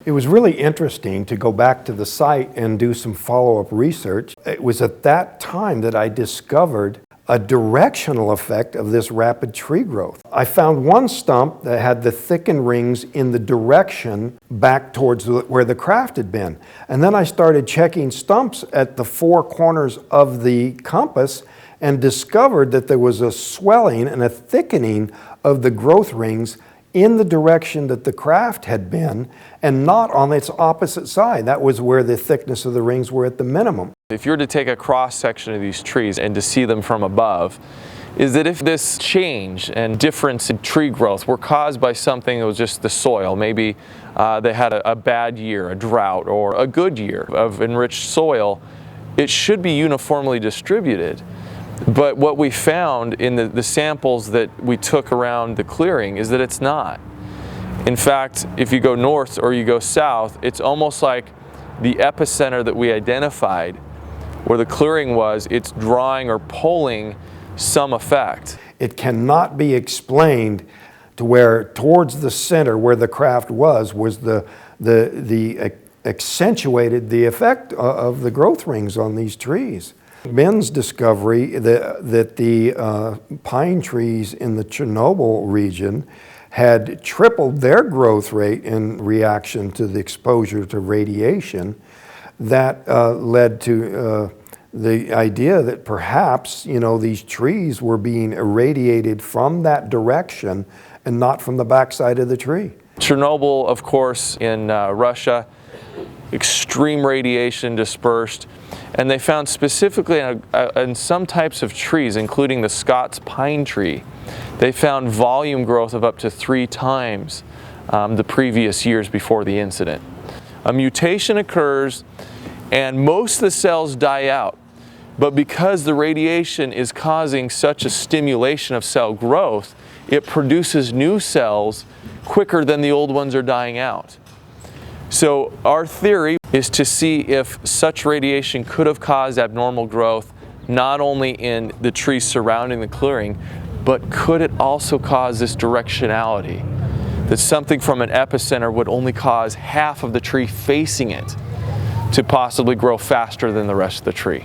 It was really interesting to go back to the site and do some follow-up research. It was at that time that I discovered a directional effect of this rapid tree growth. I found one stump that had the thickened rings in the direction back towards where the craft had been. And then I started checking stumps at the four corners of the compass and discovered that there was a swelling and a thickening of the growth rings in the direction that the craft had been and not on its opposite side. That was where the thickness of the rings were at the minimum. If you were to take a cross section of these trees and to see them from above, is that if this change and difference in tree growth were caused by something that was just the soil, maybe they had a bad year, a drought, or a good year of enriched soil, it should be uniformly distributed. But what we found in the samples that we took around the clearing is that it's not. In fact, if you go north or you go south, it's almost like the epicenter that we identified, where the clearing was, it's drawing or pulling some effect. It cannot be explained to where towards the center where the craft was the accentuated the effect of the growth rings on these trees. Ben's discovery that the pine trees in the Chernobyl region had tripled their growth rate in reaction to the exposure to radiation, that led to the idea that perhaps, these trees were being irradiated from that direction and not from the backside of the tree. Chernobyl, of course, in Russia, extreme radiation dispersed, and they found specifically in some types of trees, including the Scots pine tree, they found volume growth of up to 3 times the previous years before the incident. A mutation occurs and most of the cells die out, but because the radiation is causing such a stimulation of cell growth, it produces new cells quicker than the old ones are dying out. So our theory is to see if such radiation could have caused abnormal growth not only in the trees surrounding the clearing, but could it also cause this directionality, that something from an epicenter would only cause half of the tree facing it to possibly grow faster than the rest of the tree.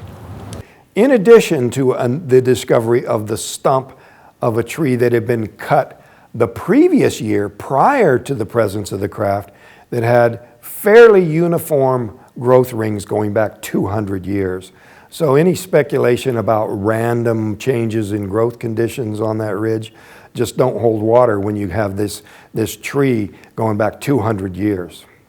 In addition to the discovery of the stump of a tree that had been cut the previous year prior to the presence of the craft, that had fairly uniform growth rings going back 200 years. So any speculation about random changes in growth conditions on that ridge just don't hold water when you have this tree going back 200 years.